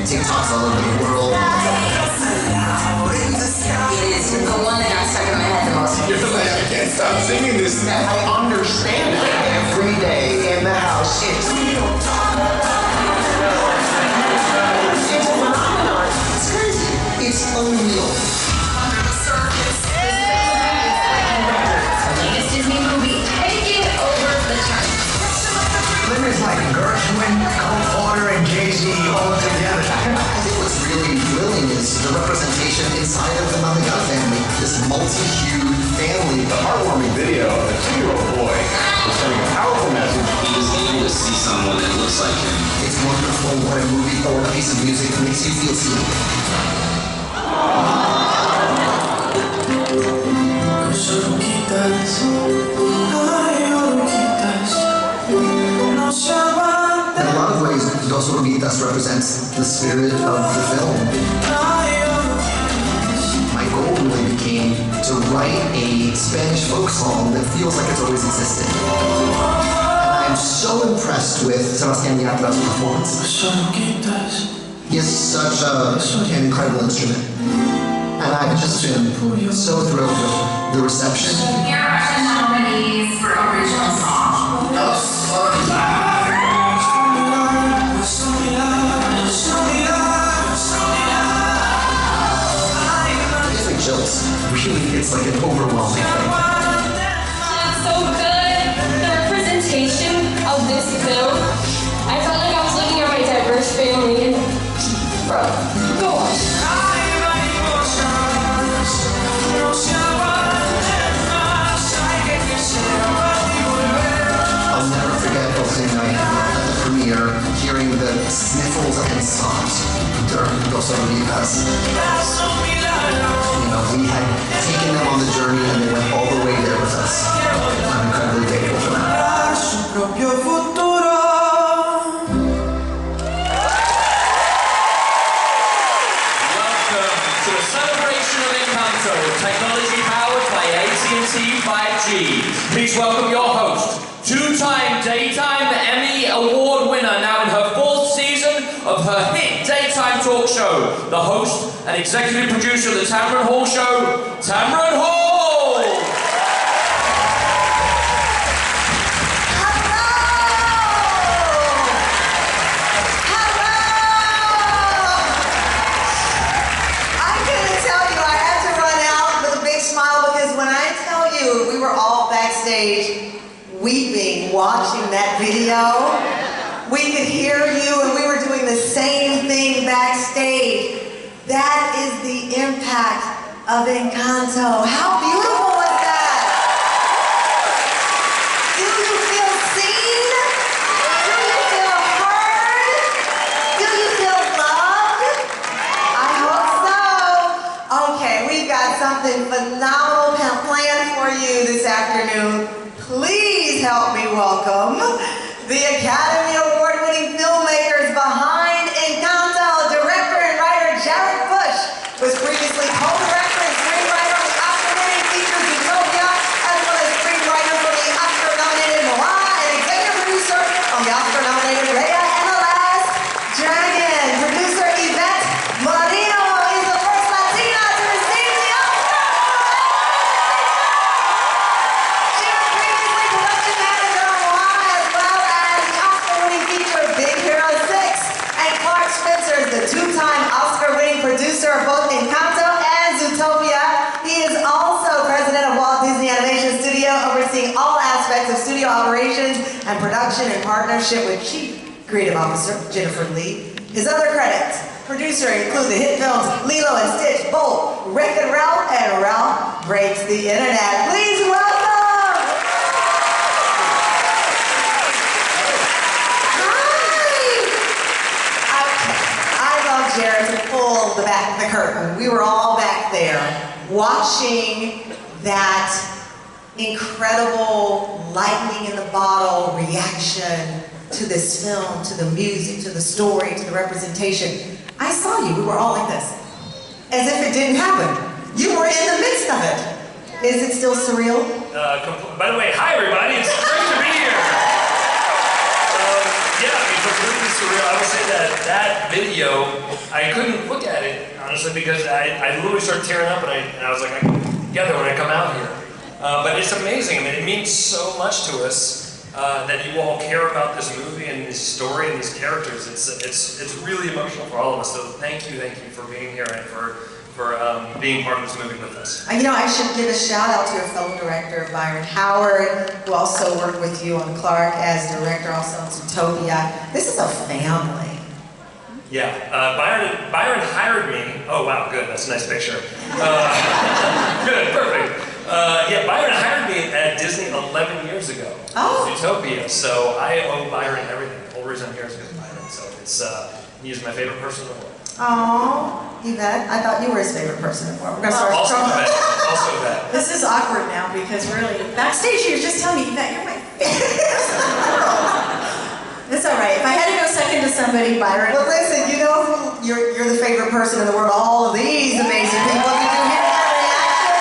TikToks all over the world. It is the one that got stuck in my head the most. You're like, I can't stop singing this. I understand it. Every day in the house, it's phenomenon. It's crazy. It's unreal. Under the surface. Latest Disney movie taking over the chart. Limits like Gershwin, Cole Porter, and Jay-Z all together. I think what's really thrilling is the representation inside of the Mamagata family. This multi-hued family. The heartwarming video of a 2-year-old boy is sending a powerful message. He was able to see someone that looks like him. It's wonderful what a movie or a piece of music makes you feel seen. In a lot of ways, Dos Oruguitas represents the spirit of the film. My goal really became to write a Spanish folk song that feels like it's always existed. And I'm so impressed with Sebastián Yatra's performance. He has such an incredible instrument. And I've just been so thrilled with the reception. Here are the nominees for original song. Chills. Really, it's like an overwhelming thing. That's so good. The representation of this film, I felt like I was looking at my diverse family and, bro, go on. I'll never forget opening night at the premiere, hearing the sniffles and sobs during Dos Oruguitas. You know, we had taken them on the journey and they went all the way there with us. I'm incredibly grateful for that. Welcome to a celebration of Encanto, technology powered by AT&T 5G. Please welcome your host, two-time Daytime Emmy Award winner, now in her 4th season of her hit daytime talk show, the host and executive producer of the Tamron Hall Show, Tamron Hall! I'm gonna tell you, I had to run out with a big smile because when I tell you we were all backstage weeping watching that video, we could hear you and we were doing the same thing backstage. That is the impact of Encanto. How beautiful was that? Do you feel seen? Do you feel heard? Do you feel loved? I hope so. Okay, we've got something phenomenal planned for you this afternoon. Please help me welcome the Academy Award-winning filmmakers behind Encanto, director and writer Jared Bush, was previously co-director and screenwriter on the Oscar-winning feature Zootopia, as well as screenwriter for the Oscar-nominated Moana and executive producer on the Oscar-nominated Raya and the Last Dragon. Producer Yvette Moreno is the first Latina to receive the Oscar. She was previously production manager on Moana, as well as the Oscar-winning feature Big Hero 6. And Clark Spencer is the two-time Oscar-winning producer of both Encanto and Zootopia. He is also president of Walt Disney Animation Studio, overseeing all aspects of studio operations and production in partnership with Chief Creative Officer Jennifer Lee. His other credits, producer, include the hit films Lilo and Stitch, Bolt, Wreck-It Ralph, and Ralph Breaks the Internet. Please welcome! Jared to pull the curtain. We were all back there watching that incredible lightning in the bottle reaction to this film, to the music, to the story, to the representation. I saw you, we were all like this. As if it didn't happen. You were in the midst of it. Is it still surreal? By the way, hi everybody, it's great to be here. Yeah, I mean, for surreal. I would say that video, I couldn't look at it, honestly, because I literally started tearing up, and I was like, I can get there when I come out here. But it's amazing. I mean, it means so much to us that you all care about this movie and this story and these characters. It's really emotional for all of us. So thank you for being here and for being part of this movie with us. You know, I should give a shout out to your fellow director, Byron Howard, who also worked with you on Clark as director, also on Zootopia. This is a family. Yeah, Byron hired me. Oh wow, good, that's a nice picture. Good, perfect. Yeah, Byron hired me at Disney 11 years ago. Oh. Zootopia, so I owe Byron everything. The whole reason I'm here is because of Byron, so he's my favorite person in the world. Oh, Yvette, I thought you were his favorite person in the world. We're gonna start Also from that. This is awkward now because really, backstage he was just telling me that you're my favorite. It's all right. If I had to go second to somebody, Byron. Well, listen, you know who you're the favorite person in the world. All of these amazing people. Did you hear that reaction?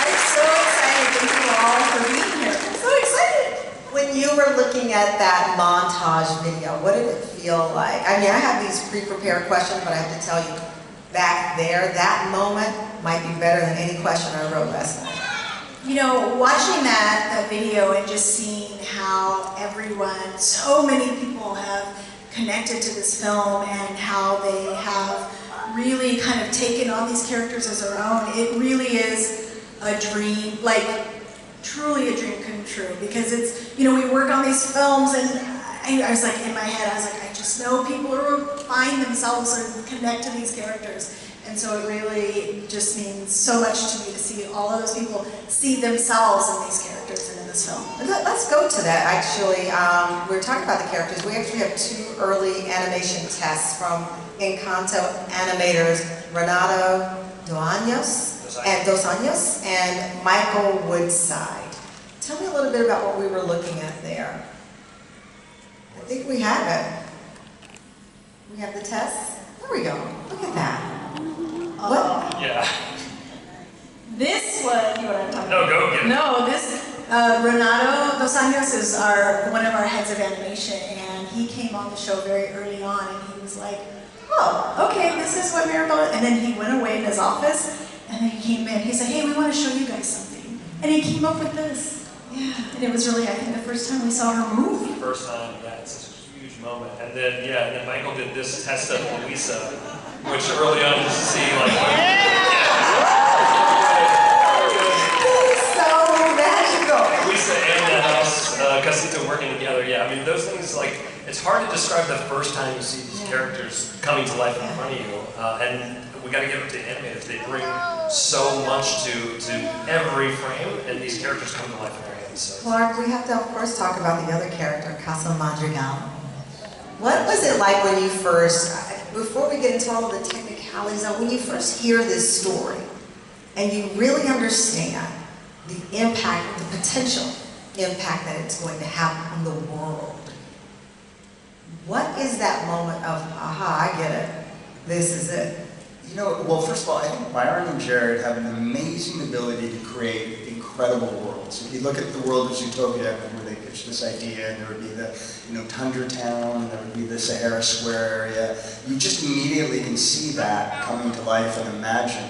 I'm so excited. Thank you all for being here. I'm so excited. When you were looking at that montage video, what did it feel like? I mean, I have these pre-prepared questions, but I have to tell you, back there, that moment might be better than any question I wrote last night. You know, watching that video and just seeing how everyone, so many people have connected to this film and how they have really kind of taken on these characters as their own, it really is a dream, like truly a dream come true, because it's, you know, we work on these films and I was like, in my head, I was like, I just know people who find themselves and connect to these characters. And so it really just means so much to me to see all of those people see themselves in these characters and in this film. Let's go to that, actually. We're talking about the characters. We actually have two early animation tests from Encanto animators, Renato Dos Anjos and Michael Woodside. Tell me a little bit about what we were looking at there. I think we have it. We have the test. There we go. Look at that. What? Yeah. This one, you know what I'm talking No, about? go get it. No, this, Renato Dos Anjos is one of our heads of animation, and he came on the show very early on, and he was like, oh, okay, this is what Mirabelle, and then he went away in his office, and then he came in, he said, hey, we want to show you guys something. And he came up with this. Yeah, and it was really, I think, the first time we saw her move. First time, yeah, it's such a huge moment. And then Michael did this test of Luisa, which early on just to see, like, So magical. Luisa and the house, Casita working together, yeah. I mean, those things, like, it's hard to describe the first time you see these characters coming to life in front of you. And we got to give it to animators. They bring so much to every frame, and these characters come to life in their hands. So. Clark, we have to, of course, talk about the other character, Casa Madrigal. What was it like when you first, before we get into all of the technicalities, when you first hear this story and you really understand the impact, the potential impact that it's going to have on the world? What is that moment of, aha, I get it, this is it? You know, well, first of all, I think Byron and Jared have an amazing ability to create incredible worlds. If you look at the world of Zootopia, where they pitched this idea, and there would be the, Tundra Town, and there would be the Sahara Square area, you just immediately can see that coming to life and imagine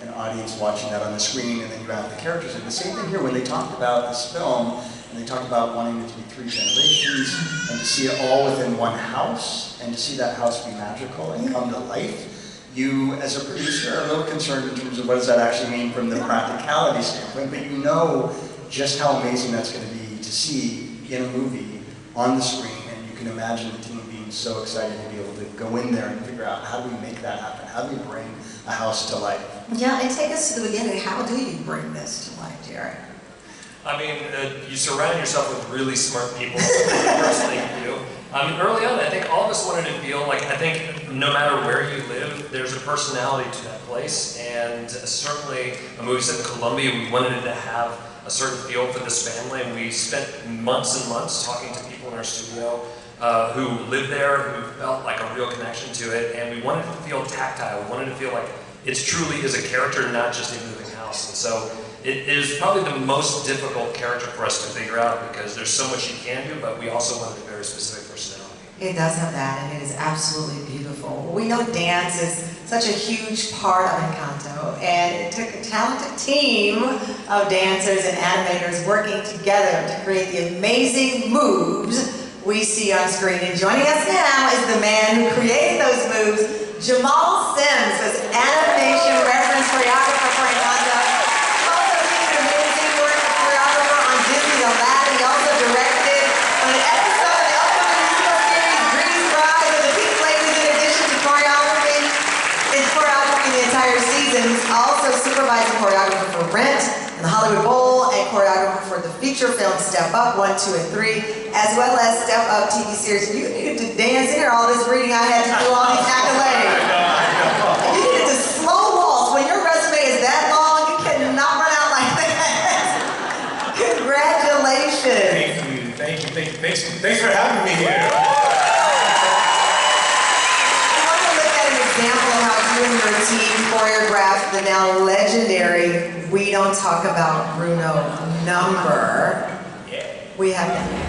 an audience watching that on the screen, and then you have the characters. And the same thing here, when they talked about this film, and they talked about wanting it to be 3 generations, and to see it all within one house, and to see that house be magical and come to life, you, as a producer, are a little concerned in terms of what does that actually mean from the practicality standpoint, but you know just how amazing that's going to be to see in a movie on the screen, and you can imagine the team being so excited to be able to go in there and figure out how do we make that happen, how do we bring a house to life. Yeah, and take us to the beginning. How do you bring this to life, Jared? I mean, you surround yourself with really smart people. That's the first thing you do. Early on, I think all of us wanted to feel like, I think no matter where you live, there's a personality to that place, and certainly a movie set in Colombia, we wanted it to have a certain feel for this family, and we spent months and months talking to people in our studio who lived there, who felt like a real connection to it, and we wanted it to feel tactile. We wanted to feel like it truly is a character, not just a moving house. And so it is probably the most difficult character for us to figure out, because there's so much you can do, but we also wanted a very specific personality. It does have that, and it is absolutely beautiful. We know dance is such a huge part of Encanto, and it took a talented team of dancers and animators working together to create the amazing moves we see on screen. And joining us now is the man who created those moves. Jamal Sims was animation reference choreographer for Encanto. He also did amazing work as choreographer on Disney's Aladdin. He also directed an episode of the upcoming musical series Grease Rise of the Pink Ladies in addition to choreography. It's choreography the entire season. He's also supervising choreographer for Rent and the Hollywood Bowl and choreographer for the feature film Step Up 1, 2, and 3, as well as Step Up TV series. You needed to dance in here, all this reading I had to do, all these accolades. You needed to slow waltz. When your resume is that long, you cannot run out like that. Congratulations. Thank you. Thanks for having me here. I want to look at an example of how you and your team choreographed the now legendary We Don't Talk About Bruno number. We have that.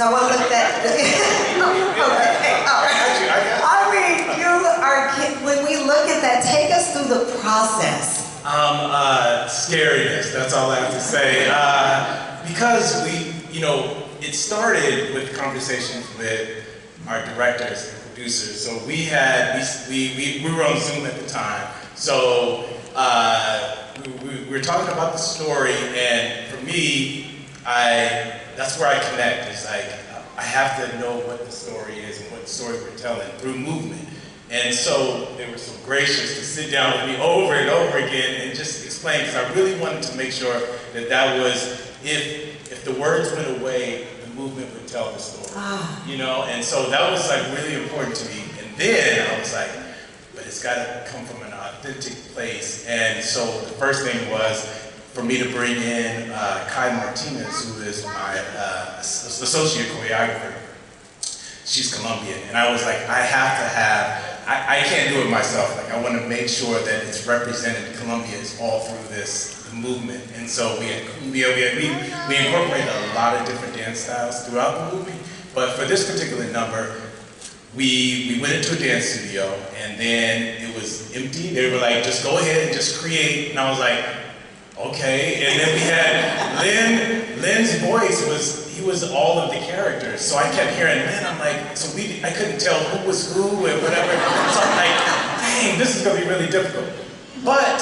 So I want to look at when we look at that, take us through the process. Scariness, that's all I have to say. Because it started with conversations with our directors and producers. So we were on Zoom at the time. So we were talking about the story, and for me, that's where I connect. It's like, I have to know what the story is and what story we're telling through movement. And so they were so gracious to sit down with me over and over again and just explain, because I really wanted to make sure that was, if the words went away, the movement would tell the story. And so that was like really important to me. And then I was like, but it's got to come from an authentic place. And so the first thing was for me to bring in Kai Martinez, who is my associate choreographer. She's Colombian, and I was like, I can't do it myself. Like, I want to make sure that it's represented. Colombia is all through the movement, and so we incorporated a lot of different dance styles throughout the movie. But for this particular number, we went into a dance studio, and then it was empty. They were like, just go ahead and just create, and I was like, okay. And then we had Lynn's voice he was all of the characters. So I kept hearing Lynn, I'm like, I couldn't tell who was who and whatever. So I'm like, dang, this is gonna be really difficult. But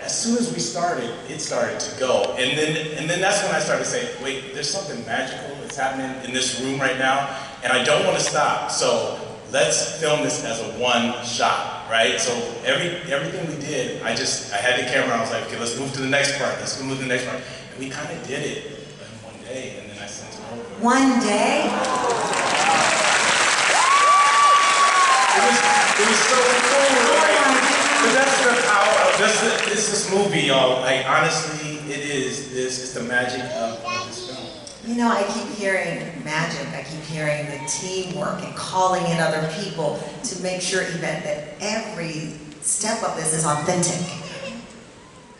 as soon as we started, it started to go. And then that's when I started saying, wait, there's something magical that's happening in this room right now, and I don't want to stop. So let's film this as a one shot, right? So everything we did, I had the camera, I was like, okay, let's move to the next part, let's move to the next part. And we kind of did it in one day, and then I sent it over. One day? It was so cool, right? But that's the power of this movie, y'all. Like, honestly, it's the magic of this film. You know, I keep hearing magic, I keep hearing the teamwork and calling in other people to make sure, Yvette, that every step of this is authentic.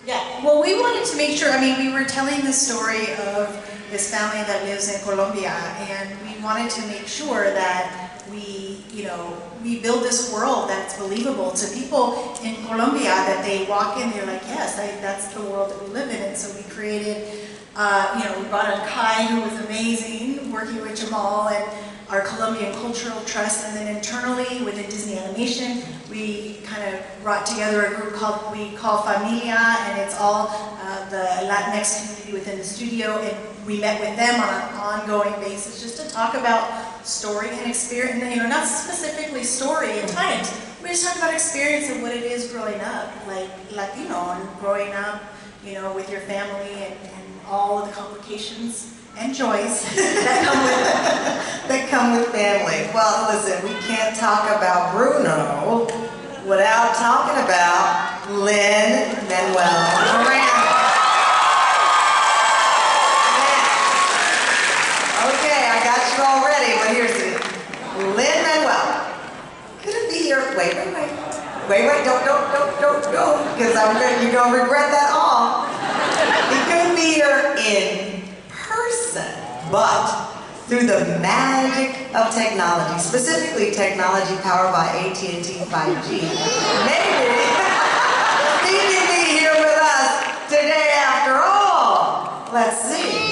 Yeah, well, we wanted to make sure, I mean, we were telling the story of this family that lives in Colombia, and we wanted to make sure that we, you know, we build this world that's believable to people in Colombia, that they walk in, they're like, yes, that's the world that we live in. And so we created, you know, we brought on Kai, who was amazing, working with Jamal and our Colombian Cultural Trust, and then internally within Disney Animation, we kind of brought together a group we call Familia, and it's all the Latinx community within the studio, and we met with them on an ongoing basis just to talk about story and experience, you know, not specifically story at times. We just talk about experience and what it is growing up, like Latino, and growing up, you know, with your family and all of the complications and joys that come with family. Well, listen, we can't talk about Bruno without talking about Lin-Manuel Miranda. Okay, I got you all ready, but here's it. Lin-Manuel, couldn't be here. Wait, don't, because you're gonna regret that all. He couldn't be here in person, but through the magic of technology, specifically technology powered by AT&T 5G, maybe he can be here with us today after all. Let's see.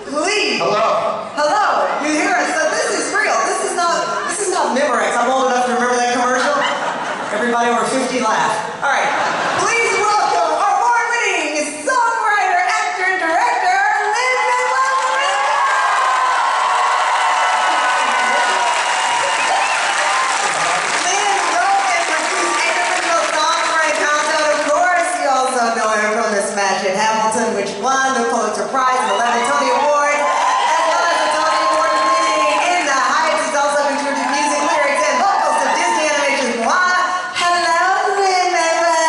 Please. Hello. You hear us? So this is real. This is not Memorex. I'm old enough to remember that commercial. Everybody over 50 laugh. All right. Please welcome our award-winning songwriter, actor, and director, Lin-Manuel Miranda. Lin wrote and produced 8 original songs for Encanto. Of course, you also know him from this match in Hamilton, which won the Pulitzer Prize and 11 Tony Awards, as well as the Tony Award winning In the Heights. He's also contributed music, lyrics, and vocals to Disney Animation's Moana. Hello, Lin-Manuel.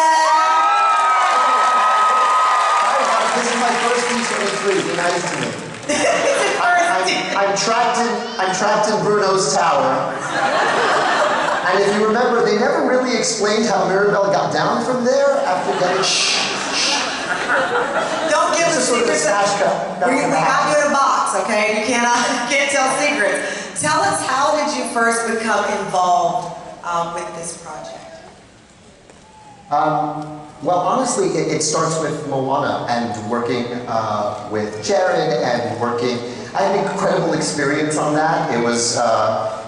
This is my first piece of three. Be nice to me. I'm trapped in Bruno's tower. And if you remember, they never really explained how Mirabel got down from there after getting Don't give the secrets. We got you in a box, okay? You can't tell secrets. Tell us, how did you first become involved with this project? Well, honestly, it starts with Moana and working with Jared and working. I had an incredible experience on that. It was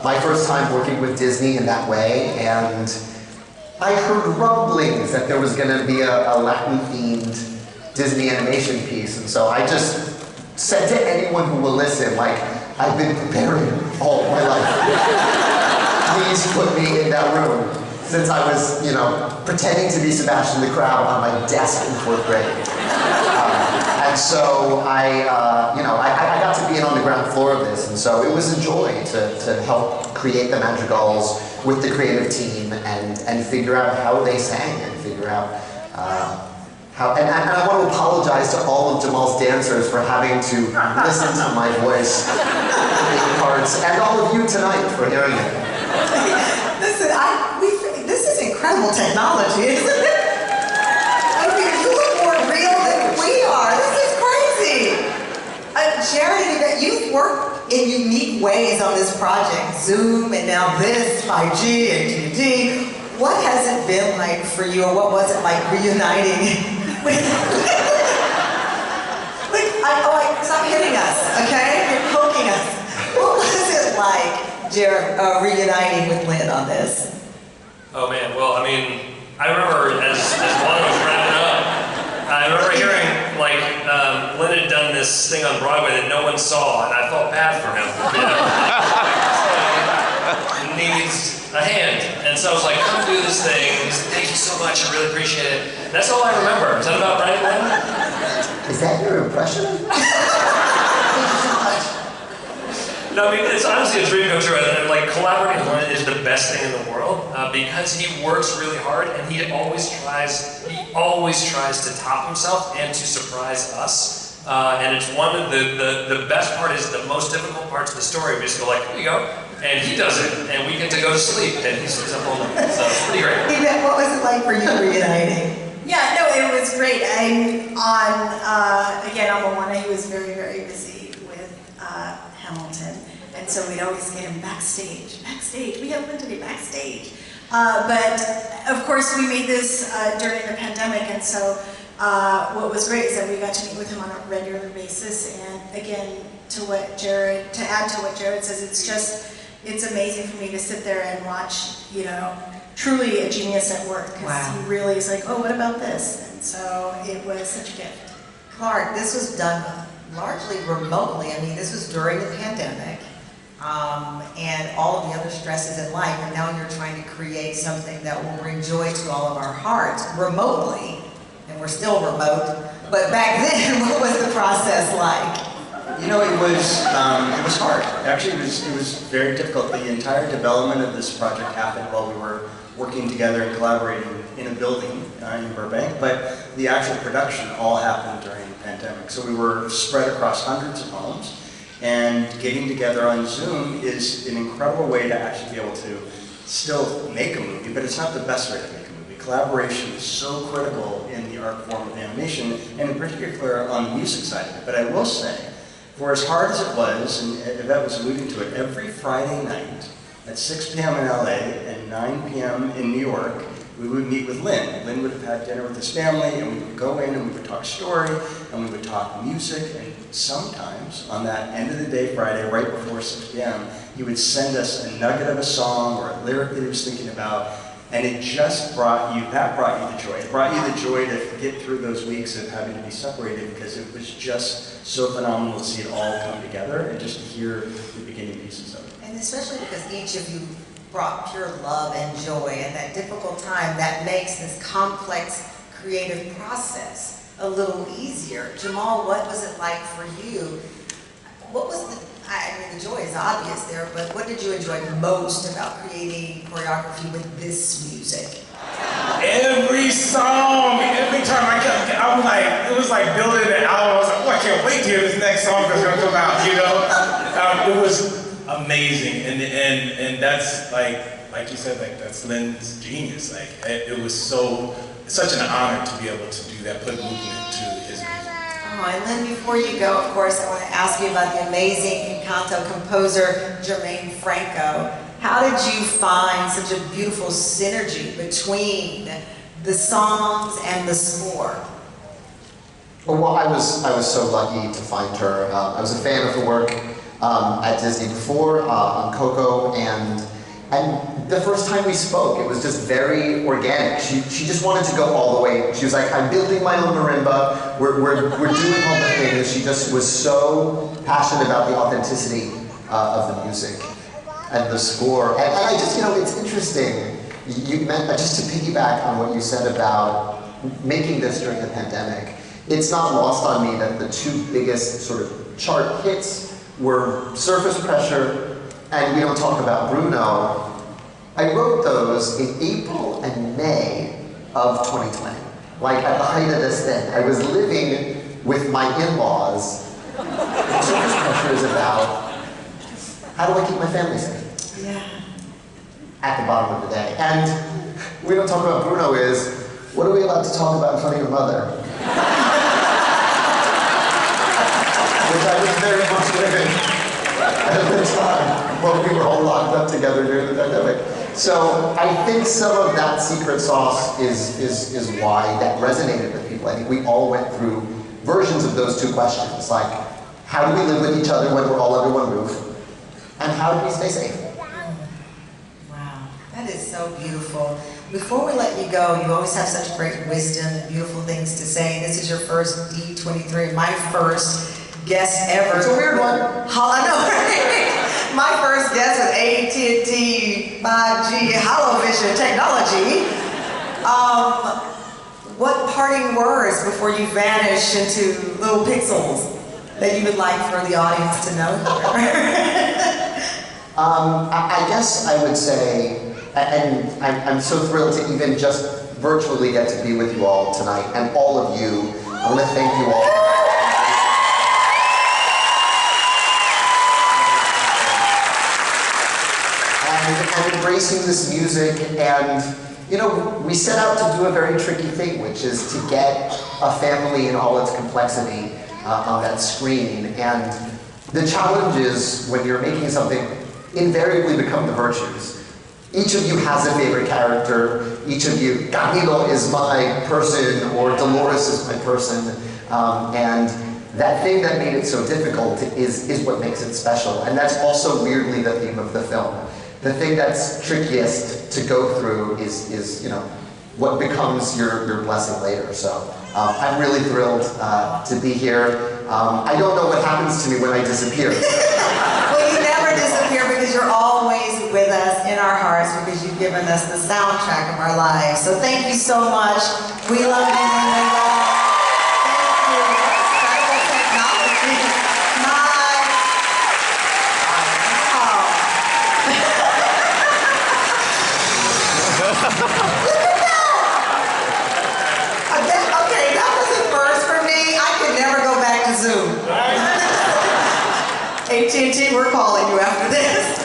my first time working with Disney in that way, and I heard rumblings that there was going to be a Latin-themed Disney animation piece, and so I just said to anyone who will listen, like, I've been preparing all my life. Please put me in that room. Since I was, you know, pretending to be Sebastian the Crab on my desk in 4th grade. And so I got to be in on the ground floor of this, and so it was a joy to help create the Madrigals with the creative team and figure out how they sang and figure out how, and I want to apologize to all of Jamal's dancers for having to listen to my voice in parts, and all of you tonight for hearing it. Listen, this is incredible technology, isn't it? I mean, you look more real than we are. This is crazy. Jared, you've worked in unique ways on this project. Zoom, and now this, 5G, AT&T. What has it been like for you, or what was it like reuniting with... Stop hitting us, okay? like, Jared, reuniting with Lynn on this? Oh man, well, I mean, I remember as Juan was wrapping up, I remember hearing like Lynn had done this thing on Broadway that no one saw, and I felt bad for him. He needs a hand, and so I was like, "Come do this thing." He said, "Thank you so much. I really appreciate it." That's all I remember. Is that about right, Lynn? Is that your impression? No, I mean, it's honestly a dream come true. And like collaborating with Lynn is the best thing in the world because he works really hard and he always tries to top himself and to surprise us. And it's one of the best part is the most difficult parts of the story. We just go like, here you go, and he does it, and we get to go to sleep, and he sits up all night. So it's pretty great. Yvette, what was it like for you reuniting? Yeah, no, it was great. I'm on, again, on Moana, he was very, very busy with Hamilton. And so we'd always get him backstage. We have Lynn today, backstage. But of course we made this during the pandemic, and so what was great is that we got to meet with him on a regular basis. And again, to add to what Jared says, it's amazing for me to sit there and watch, you know, truly a genius at work. Because he really is like, oh, what about this? And so it was such a gift. Clark, this was done largely remotely. I mean, this was during the pandemic. And all of the other stresses in life, and now you're trying to create something that will bring joy to all of our hearts remotely, and we're still remote, but back then, what was the process like? You know, it was hard. Actually, it was very difficult. The entire development of this project happened while we were working together and collaborating in a building in Burbank, but the actual production all happened during the pandemic. So we were spread across hundreds of homes. And getting together on Zoom is an incredible way to actually be able to still make a movie, but it's not the best way to make a movie. Collaboration is so critical in the art form of animation, and in particular on the music side of it. But I will say, for as hard as it was, and Yvette was alluding to it, every Friday night at 6 p.m. in LA and 9 p.m. in New York, we would meet with Lynn. Lynn would have had dinner with his family, and we would go in and we would talk story, and we would talk music, and sometimes on that end of the day Friday, right before 6 p.m., he would send us a nugget of a song or a lyric that he was thinking about, and it just brought you the joy. It brought you the joy to get through those weeks of having to be separated, because it was just so phenomenal to see it all come together and just to hear the beginning pieces of it. And especially because each of you brought pure love and joy at that difficult time that makes this complex creative process a little easier. Jamal, what was it like for you? What was the joy is obvious there, but what did you enjoy most about creating choreography with this music? Every song, every time I was like, it was like building an album. I was like, oh, I can't wait to hear this next song that's gonna come out, you know? It was amazing, and that's like you said, like that's Lynn's genius. Like it was such an honor to be able to do that, put movement to his music. Oh, and Lynn, before you go, of course, I want to ask you about the amazing Encanto composer Jermaine Franco. How did you find such a beautiful synergy between the songs and the score? Well, I was so lucky to find her. I was a fan of her work at Disney before, on Coco, and the first time we spoke, it was just very organic. She just wanted to go all the way. She was like, I'm building my own marimba, we're doing all the things. She just was so passionate about the authenticity of the music and the score. And I just, you know, it's interesting, you meant, just to piggyback on what you said about making this during the pandemic, it's not lost on me that the two biggest sort of chart hits were Surface Pressure and We Don't Talk About Bruno. I wrote those in April and May of 2020, like at the height of this thing. I was living with my in-laws. Surface Pressure is about, how do I keep my family safe? Yeah. At the bottom of the day. And We Don't Talk About Bruno is, what are we allowed to talk about in front of your mother? Which I was very much living at the time when we were all locked up together during the pandemic. So I think some of that secret sauce is why that resonated with people. I think we all went through versions of those two questions, like how do we live with each other when we're all under one roof? and how do we stay safe? Wow, that is so beautiful. Before we let you go, you always have such great wisdom and beautiful things to say. This is your first D23, my first guest ever. It's a weird one. I know, right? My first guest with AT&T 5G HoloVision technology. What parting words before you vanish into little pixels that you would like for the audience to know? I guess I would say, and I'm so thrilled to even just virtually get to be with you all tonight, and all of you. I want to thank you all. And embracing this music, and you know, we set out to do a very tricky thing, which is to get a family in all its complexity on that screen. And the challenge is, when you're making something, invariably become the virtues. Each of you has a favorite character. Each of you, Camilo is my person, or Dolores is my person. And that thing that made it so difficult is what makes it special. And that's also weirdly the theme of the film. The thing that's trickiest to go through is you know, what becomes your blessing later. So I'm really thrilled to be here. I don't know what happens to me when I disappear. Well, you never disappear because you're always with us in our hearts, because you've given us the soundtrack of our lives. So thank you so much. We love you. Thank you. Incredible technology. Okay, that was a first for me. I could never go back to Zoom. AT&T, we're calling you after this.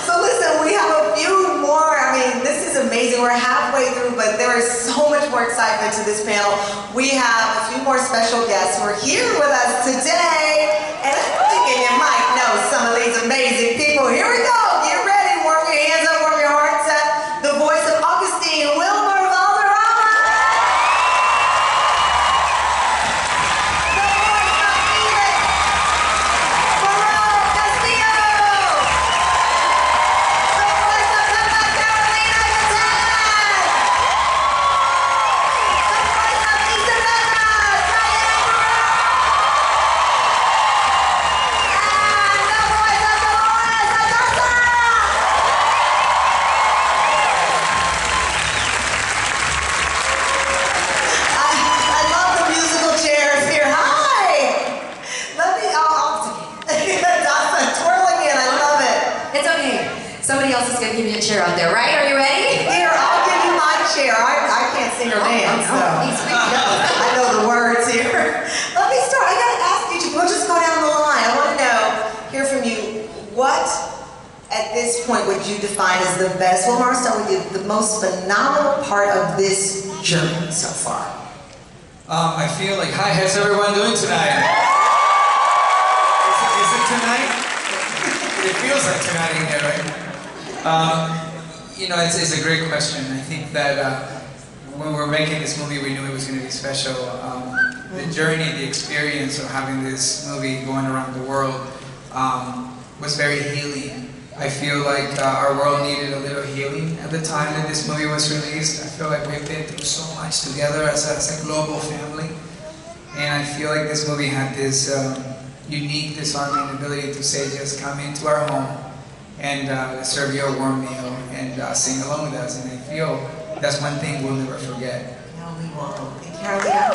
So listen, we have a few more. I mean, this is amazing. We're halfway through, but there is so much more excitement to this panel. We have a few more special guests who are here with us today. And I'm thinking you might know some of these amazing people. Here we go. Get ready. Warm your hands up, warm your hearts up. The voice of Augustine Wilmer Valderrama. The voice of Felix Moreau Castillo. The voice of Santa Carolina Gonzalez. The voice of Isabella Diana Moreau. And the voice of Dolores Acosta. I love the musical chairs here. Hi! Let me, Dasa twirling in, I love it. It's okay. Somebody else is gonna give you a chair out there, right? Are you ready? Here, I'll give you my chair. I can't sing or dance, so. I know the words here. Let me start. I gotta ask you, we'll just go down the line. I wanna hear from you, what at this point would you define as the best, well, I'll start with you, the most phenomenal part of this journey so far? I feel like, hi, how's everyone doing tonight? Is it tonight? It feels like tonight in here, right? You know, it's a great question. I think that when we were making this movie, we knew it was going to be special. The journey, the experience of having this movie going around the world was very healing. I feel like our world needed a little healing at the time that this movie was released. I feel like we've been through so much together as a global family. And I feel like this movie had this unique, disarming ability to say, just come into our home and serve you a warm meal and sing along with us. And I feel that's one thing we'll never forget. No, we won't. And Carolina,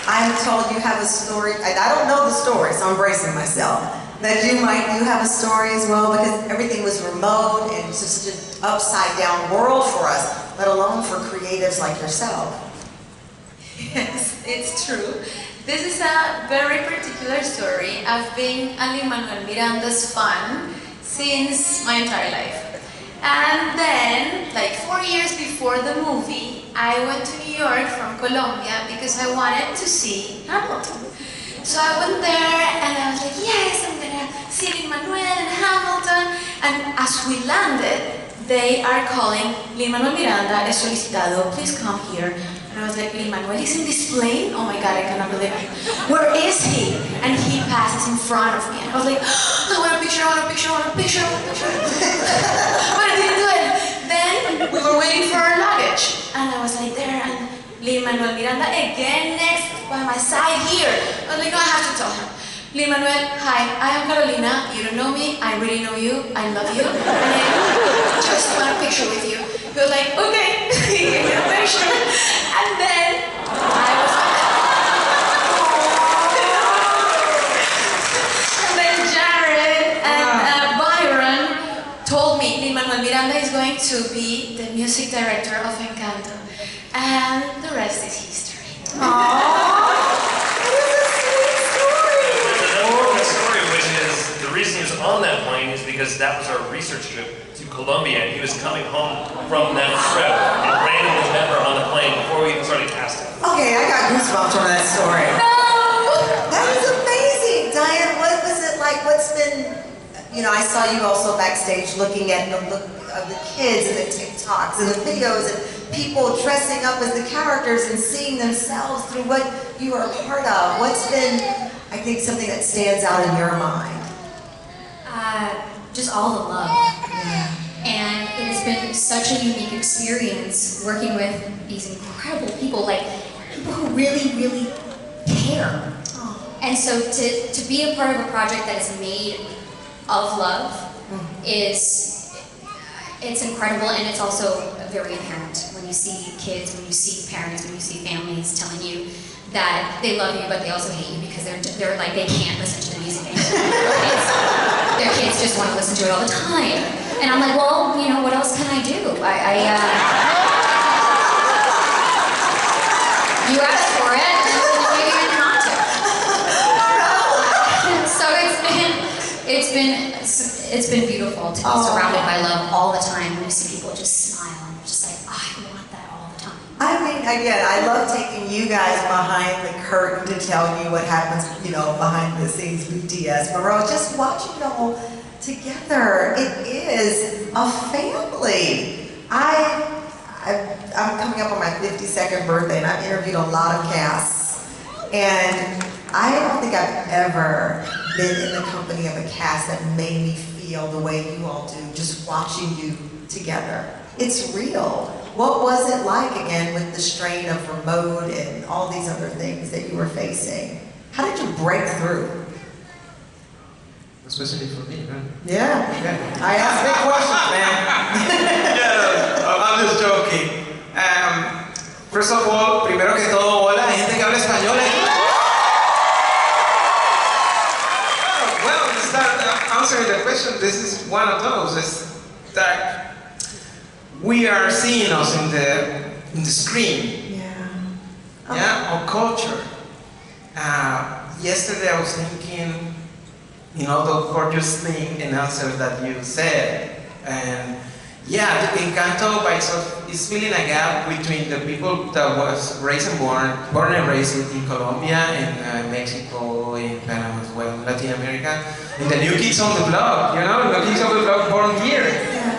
I'm told you have a story. I don't know the story, so I'm bracing myself. That you have a story as well, because everything was remote and it's such an upside down world for us, let alone for creatives like yourself. Yes, it's true. This is a very particular story. I've been a Lin-Manuel Miranda's fan since my entire life. And then, like 4 years before the movie, I went to New York from Colombia because I wanted to see Hamilton. So I went there and I was like, yes, I'm gonna see Lin-Manuel and Hamilton. And as we landed, they are calling, Lin-Manuel Miranda es solicitado, please come here. And I was like, Lin-Manuel is in this plane? Oh my God, I cannot believe it. Where is he? And he passes in front of me. And I was like, I want a picture, I want a picture, I want a picture, I want a picture. But I didn't do it. Then we were waiting for our luggage. And I was like there, and Lin-Manuel Miranda again next by my side here. I was like, no, I have to tell him. Lin-Manuel, hi, I am Carolina. You don't know me, I really know you. I love you. And I just want a picture with you. He was like, okay, he gave me a picture. And then I was like, and then Jared and Byron told me Lin-Manuel Miranda is going to be the music director of Encanto. And the rest is history. The reason he was on that plane is because that was our research trip to Colombia, and he was coming home from that trip and randomly met her on the plane before we even started casting. Okay, I got goosebumps from that story. No! That was amazing. Diane, what was it like? What's been, I saw you also backstage looking at the look of the kids and the TikToks and the videos and people dressing up as the characters and seeing themselves through what you are a part of. What's been, I think, something that stands out in your mind? Just all the love. Yeah. And it has been such a unique experience working with these incredible people, like people who really, really care. Oh. And so to be a part of a project that is made of love it's incredible, and it's also very apparent when you see kids, when you see parents, when you see families telling you that they love you, but they also hate you because they're like, they can't listen to the music anymore. Their kids just want to listen to it all the time. And I'm like, well, what else can I do? You asked for it, and maybe you didn't want to. So it's been beautiful to be surrounded by love all the time. When you see people just smile, and you're just like, I want that all the time. I mean, again, I love taking you guys behind the curtain to tell you what happens, behind the scenes with DS Moreau. Just watching it all together. It is a family. I'm coming up on my 52nd birthday, and I've interviewed a lot of casts. And I don't think I've ever been in the company of a cast that made me feel the way you all do, just watching you together. It's real. What was it like, again, with the strain of remote and all these other things that you were facing? How did you break through? Especially for me, right? Yeah. I ask big questions, man. I'm just joking. First of all, primero que todo, hola, hay gente que habla español aquí. Well, to start answering the question, this is one of those. Is that we are seeing us in the screen. Yeah, our culture. Yesterday I was thinking, the gorgeous thing and answer that you said, and yeah, the Encanto by itself is filling a gap between the people that was raised and born and raised in Colombia, in Mexico, in Panama as well, Latin America, and the new kids on the block, the kids on the block born here.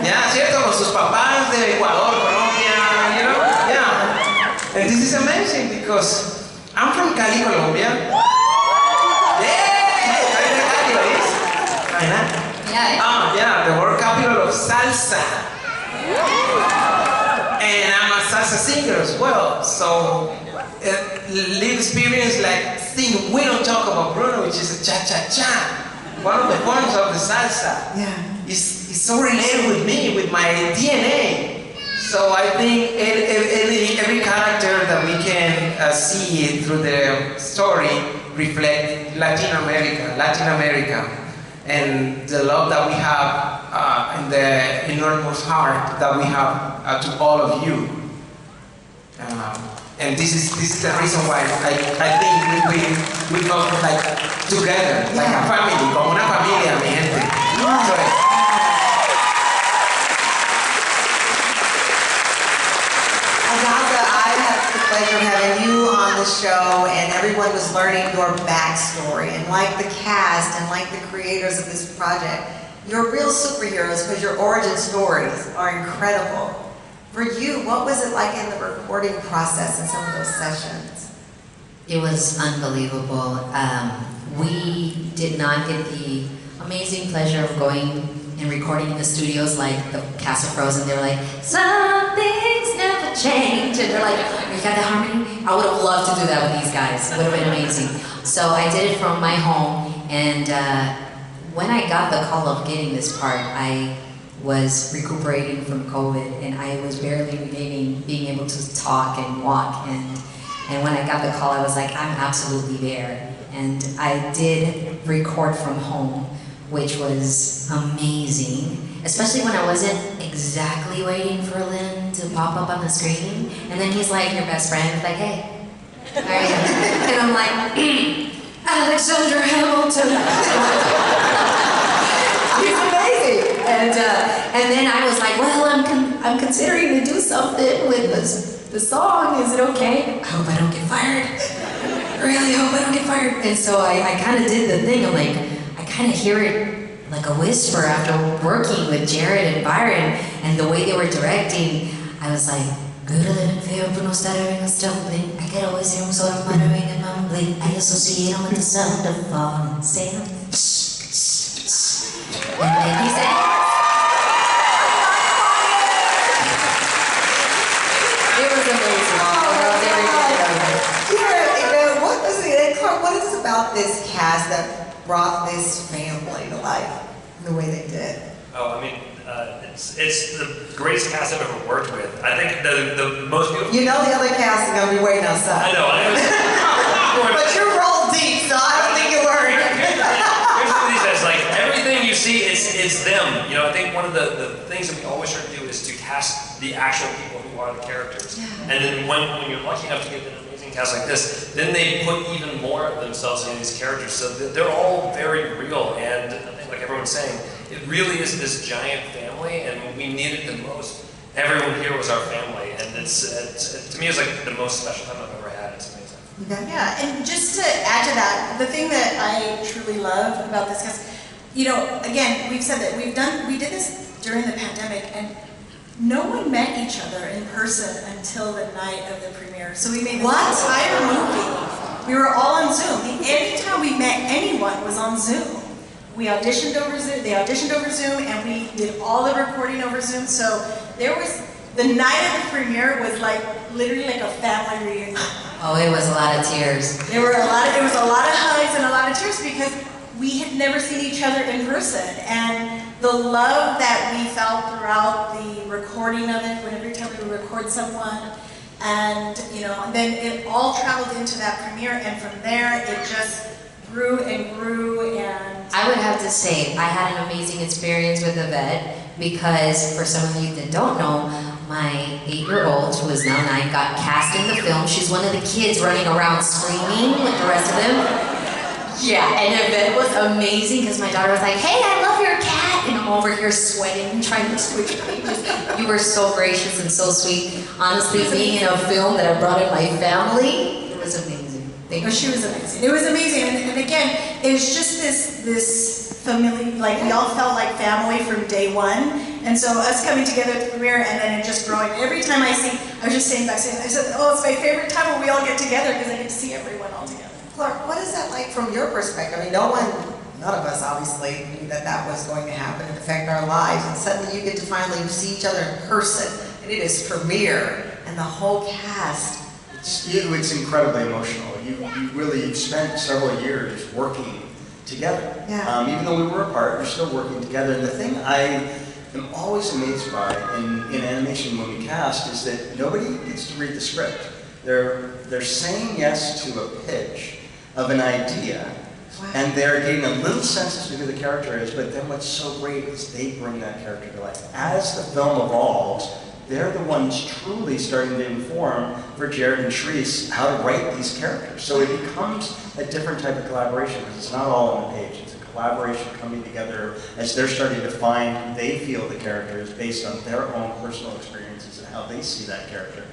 Yeah, cierto, con sus papás de Ecuador, Colombia, yeah. And this is amazing because I'm from Cali, Colombia. Yeah, the world capital of salsa. And I'm a salsa singer as well. So, live experience like thing we don't talk about Bruno, which is a cha-cha-cha. One of the forms of the salsa. Yeah. Is so related with me, with my DNA. So I think every character that we can see through the story reflect Latin America. And the love that we have and the enormous heart that we have to all of you. And this is the reason why I think we go like together, like a family, como una familia, mi gente. I had the pleasure of having you on the show, and everyone was learning your backstory, and like the cast and like the creators of this project, you're real superheroes because your origin stories are incredible. For you, what was it like in the recording process in some of those sessions? It was unbelievable. We did not get the amazing pleasure of going and recording in the studios like the cast of Frozen. They were like, some things never change. And they're like, you got the harmony? I would have loved to do that with these guys. It would have been amazing. So I did it from my home. And when I got the call of getting this part, I was recuperating from COVID, and I was barely regaining being able to talk and walk. And when I got the call, I was like, I'm absolutely there. And I did record from home, which was amazing, especially when I wasn't exactly waiting for Lynn to pop up on the screen. And then he's like, your best friend, he's like, hey, how are you? And I'm like, Alexander Hamilton. He's amazing. And then I was like, well, I'm considering to do something with the song. Is it okay? I hope I don't get fired. I really hope I don't get fired. And so I kind of did the thing. I'm like, I kind of hear it like a whisper after working with Jared and Byron and the way they were directing. I was like, good living fear, but no stuttering and stumbling. I could always hear him sort of muttering and mumbling. I associate him with the sound of falling sand. And then he said, it was amazing. What is it about this cast that brought this family to life the way they did? Oh, I mean, it's the greatest cast I've ever worked with. I think the most beautiful... You know the other cast is going to be waiting outside. I know. But you roll deep, so I don't think you're worried. Here's what he says, like, everything you see, it's them. You know, I think one of the things that we always try to do is to cast the actual people who are the characters. Yeah. And then when you're lucky enough to get an amazing cast like this, then they put even more of themselves into these characters. So they're all very real, and I think, like everyone's saying, it really is this giant family, and when we needed it the most, everyone here was our family, and it's to me, it's like the most special time I've ever had. It's amazing. Yeah, and just to add to that, the thing that I truly love about this cast, you know, again, we've said that we did this during the pandemic, and no one met each other in person until the night of the premiere. So we made this entire movie. We were all on Zoom. Anytime we met anyone was on Zoom. We auditioned over Zoom, they auditioned over Zoom, and we did all the recording over Zoom. So there was, the night of the premiere was like, literally like a family reunion. Oh, it was a lot of tears. It was a lot of hugs and a lot of tears because we had never seen each other in person. And the love that we felt throughout the recording of it, every time we would record someone, and you know, and then it all traveled into that premiere, and from there it just grew and grew. And I would have to say I had an amazing experience with Yvette because, for some of you that don't know, my 8-year-old, who is now 9, got cast in the film. She's one of the kids running around screaming with the rest of them. Yeah, and Yvette was amazing because my daughter was like, hey, I love your cat. And I'm over here sweating, trying to switch pages. You were so gracious and so sweet. Honestly, being in a film that I brought in my family, it was amazing. She was amazing. It was amazing. And again, it was just this family, like we all felt like family from day one. And so us coming together at the premiere and then it just growing. Every time I was just saying back, I said, oh, it's my favorite time when we all get together because I get to see everyone all together. Clark, what is that like from your perspective? I mean, none of us obviously knew that was going to happen and affect our lives, and suddenly you get to finally see each other in person, and it is premiere, and the whole cast. It's incredibly emotional. You've spent several years working together. Yeah. Even though we were apart, we're still working together. And the thing I am always amazed by in animation when we cast is that nobody gets to read the script. They're saying yes to a pitch of an idea, and they're getting a little sense as to who the character is, but then what's so great is they bring that character to life. As the film evolves, they're the ones truly starting to inform for Jared and Shreese how to write these characters. So it becomes a different type of collaboration, because it's not all on the page. It's a collaboration coming together as they're starting to find who they feel the character is based on their own personal experiences and how they see that character.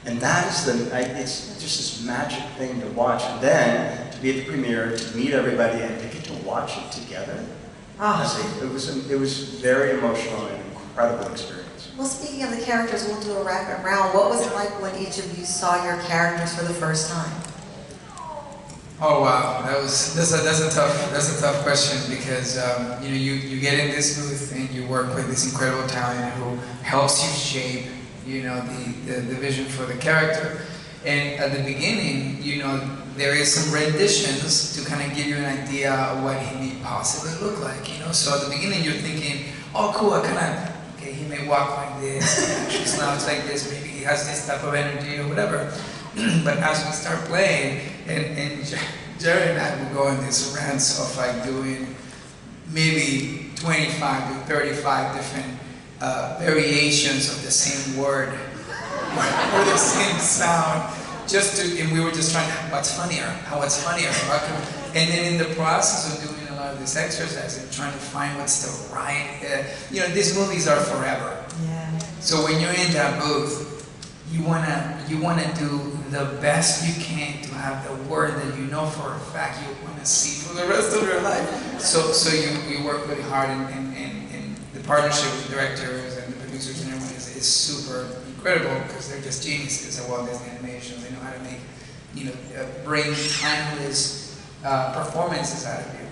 And that is it's just this magic thing to watch. And then to be at the premiere, to meet everybody, and to get to watch it together. It was very emotional and an incredible experience. Well, speaking of the characters, we'll do a rapid round. What was it like when each of you saw your characters for the first time? Oh wow, that's a tough question because you know you get in this booth and you work with this incredible talent who helps you shape the vision for the character. And at the beginning, there is some renditions to kind of give you an idea of what he may possibly look like. So at the beginning you're thinking, oh cool, okay, he may walk like this, actually now it's like this, maybe he has this type of energy or whatever. But as we start playing, and Jerry and I will go on these rants of like doing maybe 25 to 35 different variations of the same word or the same sound, and we were just trying, what's funnier? And then in the process of doing a lot of this exercise and trying to find what's the right, these movies are forever. Yeah. So when you're in that booth, you wanna do the best you can to have the word that you know for a fact you wanna see for the rest of your life. So you work really hard, and the partnership with the directors and the producers and everyone is super incredible because they're just geniuses at Walt Disney Animation. They know how to make, bring timeless performances out of you.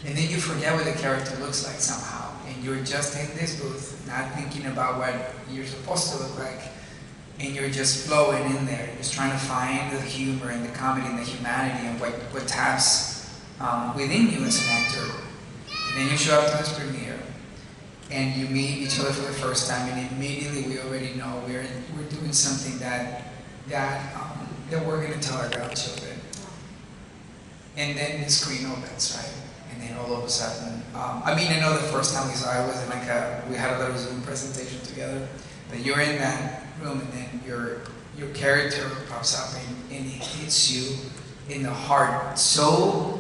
And then you forget what the character looks like somehow, and you're just in this booth, not thinking about what you're supposed to look like. And you're just flowing in there, just trying to find the humor and the comedy and the humanity and what taps within you as an actor. And then you show up to this premiere, and you meet each other for the first time, and immediately we already know we're doing something that we're going to tell our grandchildren. And then the screen opens, right? And then all of a sudden, I know the first time we saw it wasn't like we had a little Zoom presentation together, but you're in that room, and then your character pops up and it hits you in the heart so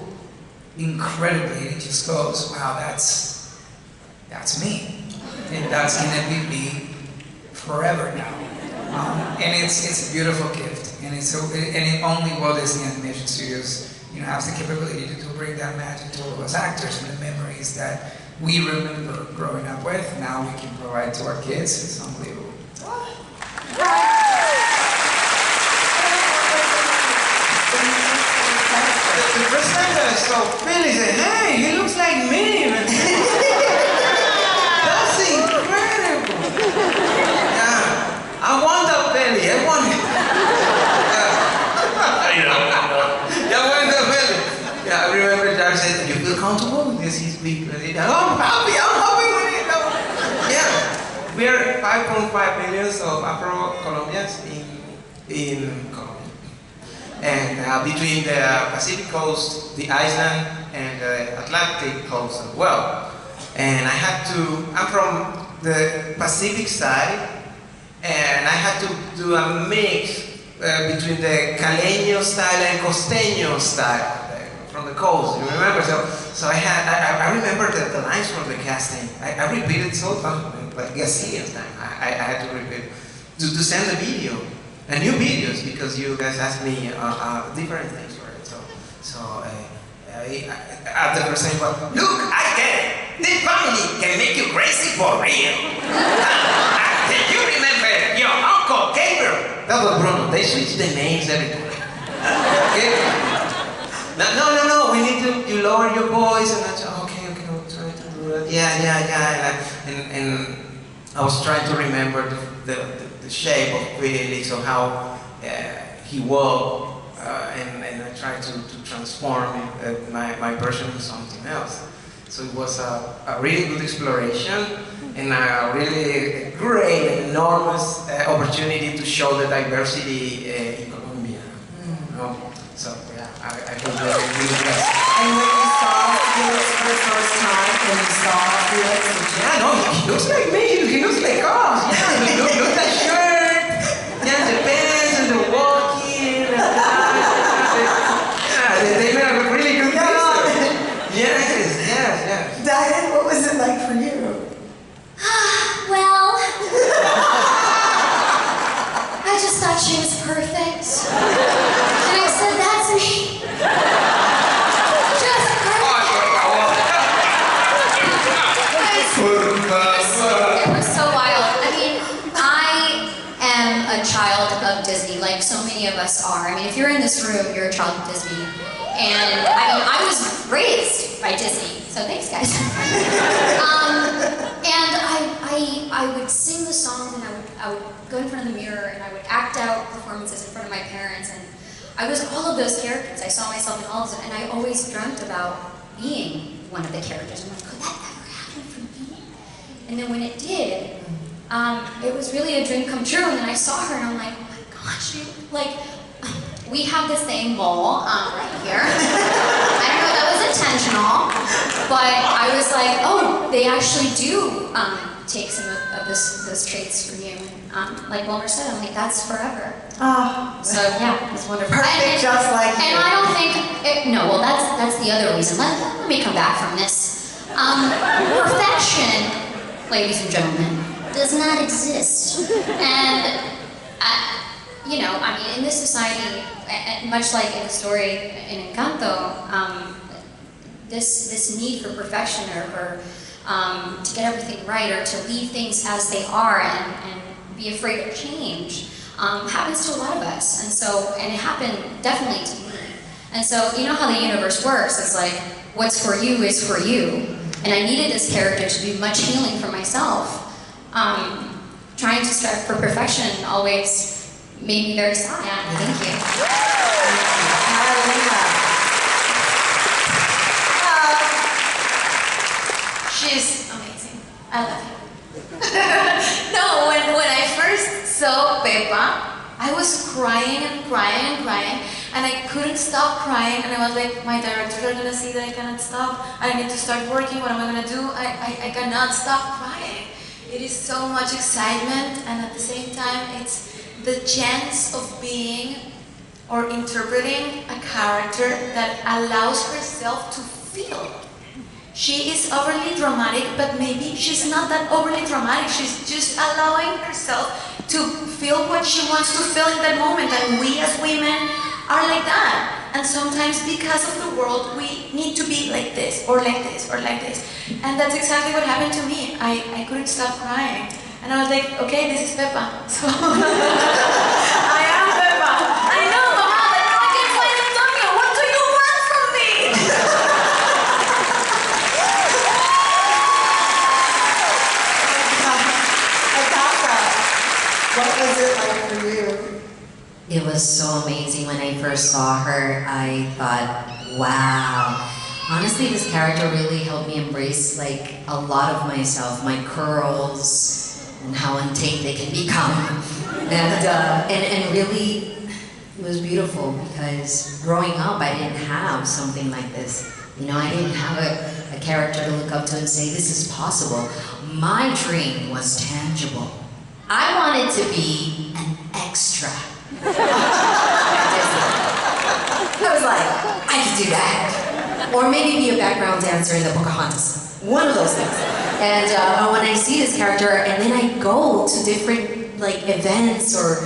incredibly, and it just goes, wow, that's me, and that's gonna be me forever now. And it's a beautiful gift, and only Walt Disney Animation Studios has the capability to bring that magic to all of us actors, and the memories that we remember growing up with, now we can provide to our kids. It's unbelievable. The first time that I saw Billy, said, hey, he looks like me. That's incredible. Yeah. I want that belly. I want it. Yeah, I want that belly. Yeah, I remember Jack said, you feel comfortable with this? He's big. I'm happy with it. Yeah. We are 5.5 million of Afro-Colombians in Colombia. And between the Pacific coast, the island, and the Atlantic coast as well. And I'm from the Pacific side, and I had to do a mix between the Caleño style and Costeño style from the coast. You remember? So I remember the lines from the casting. I repeated so often. Like gazillions time, I had to repeat to send the video, and new videos, because you guys asked me different things for it. So at the first time, look, I get it. This family can make you crazy for real. Can you remember your Uncle Gabriel? That was Bruno. They switched the names every time. Okay? No. We need you lower your voice, and I said, okay, we'll try to do that. Yeah. And I was trying to remember the shape of Felix, or how he walked, and I tried to transform my person into something else. So it was a really good exploration, and a really great, enormous opportunity to show the diversity in Colombia. So yeah, I feel really blessed. And when you saw Felix for the first time, yeah, no, he looks like me. He looks like us. Yeah, look at the shirt. Yeah, the pants and the walking. They made a really good picture. Yes. Diane, what was it like for you? Well, I just thought she was perfect. And I said, that's me. Just perfect. It was so wild. us are. I mean, if you're in this room, you're a child of Disney. And I mean, I was raised by Disney, so thanks guys. And I would sing the songs, and I would go in front of the mirror and I would act out performances in front of my parents, and I was all of those characters. I saw myself in all of them, and I always dreamt about being one of the characters. I'm like, could that ever happen for me? And then when it did, it was really a dream come true, and then I saw her and I'm like, oh my gosh, we have this thing bowl right here. I don't know if that was intentional, but I was like, oh, they actually do take some of those traits from you. Like Wilmer said, I'm like, that's forever. Oh. So yeah, it's wonderful. Perfect, just like you. And I don't think, no, well that's the other reason. Let me come back from this. Perfection, ladies and gentlemen, does not exist. And you know, I mean, in this society, much like in the story in Encanto, this need for perfection or to get everything right or to leave things as they are and be afraid of change happens to a lot of us. And it happened definitely to me. And so, you know how the universe works. It's like, what's for you is for you. And I needed this character to do much healing for myself. Trying to strive for perfection always made me very sad. Yeah, thank you. She's amazing. I love you. No, when I first saw Pepa, I was crying and crying and crying, and I couldn't stop crying, and I was like, my directors are gonna see that I cannot stop. I need to start working. What am I gonna do? I cannot stop crying. It is so much excitement, and at the same time, it's the chance of being or interpreting a character that allows herself to feel. She is overly dramatic, but maybe she's not that overly dramatic. She's just allowing herself to feel what she wants to feel in that moment. And we as women are like that. And sometimes because of the world, we need to be like this, or like this, or like this. And that's exactly what happened to me. I couldn't stop crying. And I was like, okay, this is Pepa. So I am Pepa. I know, Mama, but now I can play Antonio. What do you want from me? What was it like for you? It was so amazing. When I first saw her, I thought, wow. Honestly, this character really helped me embrace like a lot of myself, my curls, and how untamed they can become. And really, it was beautiful because growing up, I didn't have something like this. You know, I didn't have a character to look up to and say, this is possible. My dream was tangible. I wanted to be an extra. I was like, I could do that. Or maybe be a background dancer in the Pocahontas. One of those things. And when I see this character, and then I go to different like events or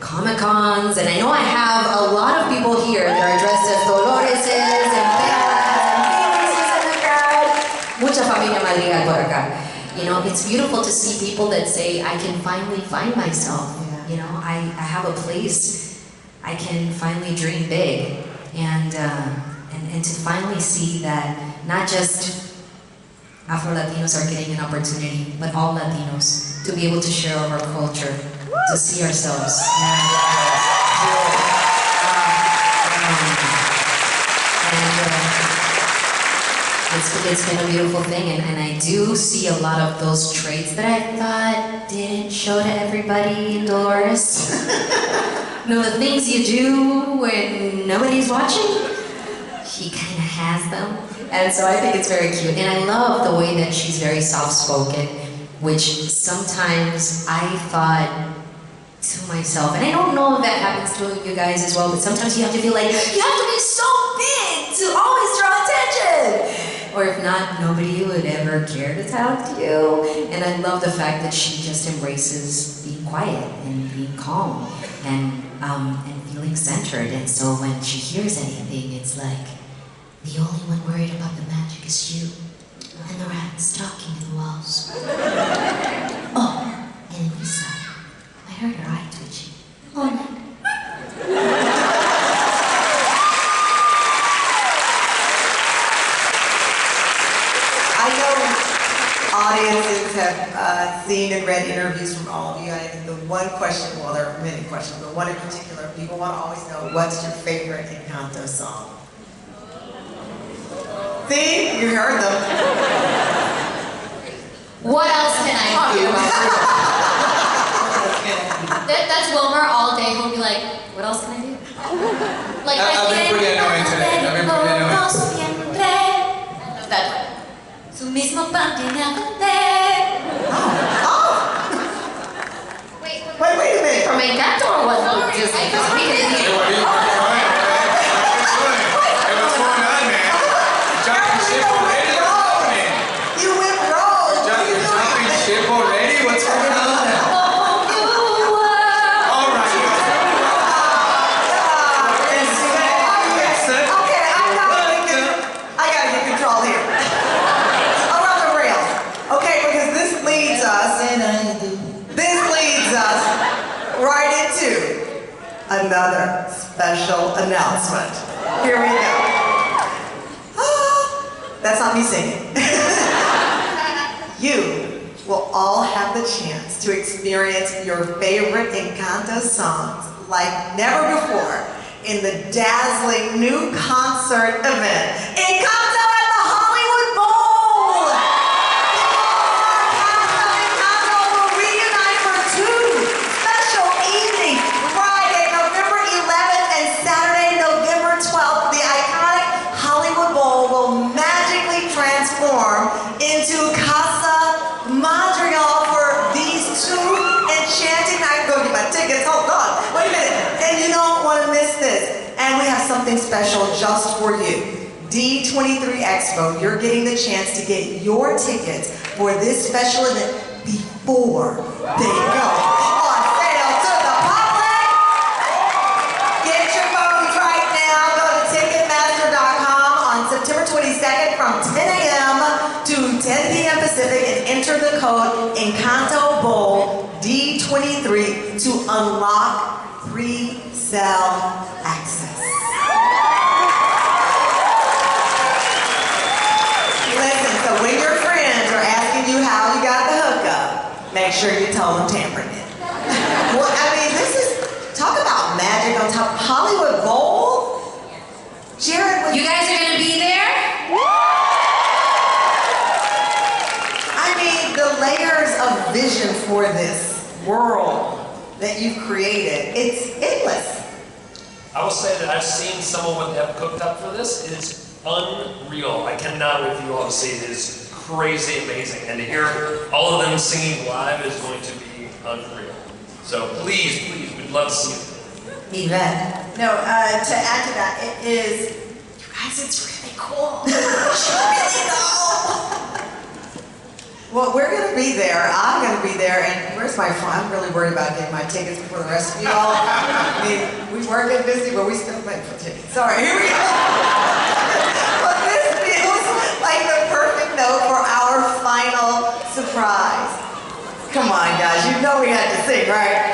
Comic-Cons, and I know I have a lot of people here that are dressed as Doloreses and Pepas and the crowd. Mucha familia madrigal por acá. You know, it's beautiful to see people that say, I can finally find myself. You know, I have a place. I can finally dream big. And to finally see that not just Afro-Latinos are getting an opportunity, but all Latinos to be able to share our culture, to see ourselves. It's been a beautiful thing, and I do see a lot of those traits that I thought didn't show to everybody in Dolores. You know, the things you do when nobody's watching, she kind of has them. And so I think it's very cute. And I love the way that she's very soft-spoken, which sometimes I thought to myself, and I don't know if that happens to you guys as well, but sometimes you have to feel like, you have to be so big to always draw attention. Or if not, nobody would ever care to talk to you. And I love the fact that she just embraces being quiet and being calm and feeling centered. And so when she hears anything, it's like, the only one worried about the magic is you. And the rats talking in the walls. Oh, and Lisa, I heard her eye twitching. Oh, no. audiences have seen and read interviews from all of you, and the one question, well, there are many questions, but one in particular, people want to always know, what's your favorite Encanto song? See, you heard them. What else can I do? That's Wilmer all day. He'll be like, what else can I do? Like, I've been pretty annoying today. I've been pretty annoying. That one. Su mismo pan tiene a vender. Wait a minute. From Encanto or what? Just because we didn't hear. Hey, what's going on, man? Jumping ship already? What's happening? You went wrong. Jumping ship already? What's going on? Another special announcement. Here we go. That's not me singing. You will all have the chance to experience your favorite Encanto songs like never before in the dazzling new concert event, Encanto at the Hollywood Bowl. Encanto will reunite for 2 special evenings. Friday, November 11th and Saturday, November 12th, the iconic Hollywood Bowl will magically transform into Casa Madrigal for these 2 enchanting nights. Go get my tickets. Hold on. Wait a minute. And you don't want to miss this. And we have something special just for you. D23 Expo, you're getting the chance to get your tickets for this special event before they go on sale to the public. Get your phones right now. Go to Ticketmaster.com on September 22nd from 10 a.m. to 10 p.m. Pacific and enter the code Encanto Bowl D23 to unlock pre-sale access. Listen, so when your friends are asking you how you got the hookup, make sure you tell them tampering it. Well, I mean, this is, talk about magic on top. Hollywood Bowl? Jared, you guys are gonna be there? I mean, the layers of vision for this world that you've created, it's endless. I will say that I've seen some of what they have cooked up for this. It's unreal. I cannot wait for you all to see it. It is crazy amazing. And to hear all of them singing live is going to be unreal. So please, we'd love to see it. Yvette. No, to add to that, it is, you guys, it's really cool. You should really go. Well, we're going to be there. I'm going to be there. And where's my phone? I'm really worried about getting my tickets before the rest of you all. I mean, we were getting busy, but we still paid for tickets. All right, here we go. But this feels like the perfect note for our final surprise. Come on, guys. You know we had to sing, right?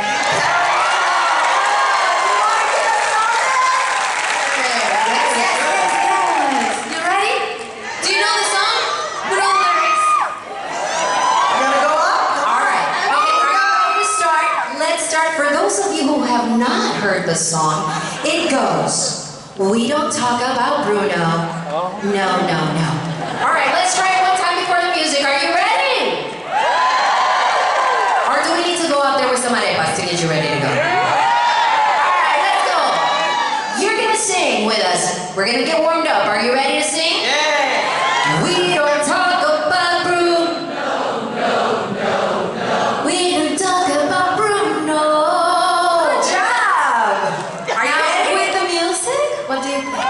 Not heard the song. It goes, we don't talk about Bruno. No, no, no. All right, let's try it one time before the music. Are you ready? Or do we need to go out there with some arepas to get you ready to go? All right, let's go. You're gonna sing with us. We're gonna get warmed up. Are you ready to sing? Yeah. We don't talk about Bruno. No, no, no, no. We don't talk about Bruno. What do you think? Let's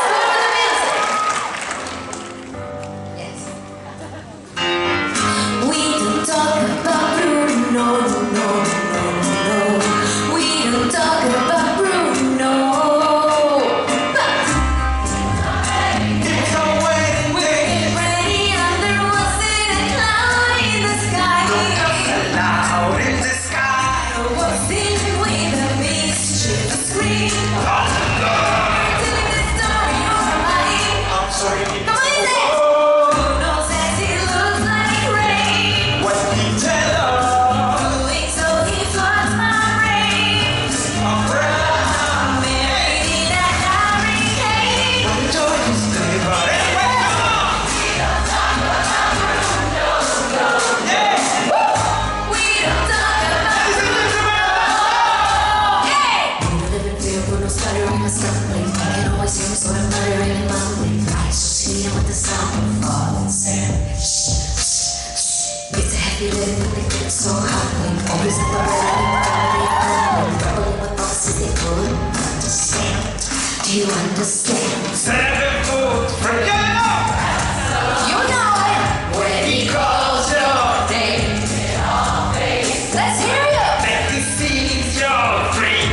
go with the music. Yes. We don't talk about Bruno, no, no, no. We don't talk about Bruno. early morning light, so sweet with the sound of falling sand. It's a heavy living, they get so hot. Always at the ready, bubbling with bosses they couldn't understand. Do you understand? 7 foot from your love. You know it when he calls your name. Let's hear you. Let me see your free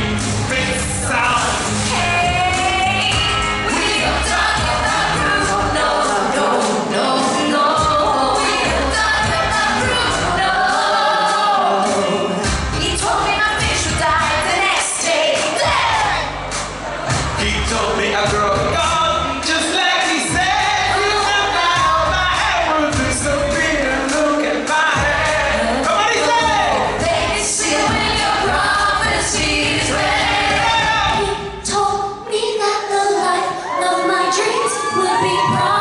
sound. Hey, we don't talk about groove. No, no, no, no. We don't talk about groove. No. He told me my fish would die the next day. He told me I grow young, just like he said. Now my hair will disappear. Look at my hair. Come on, he said. Baby, see when your prophecy is ready. He told me that the life of my dreams would be bright.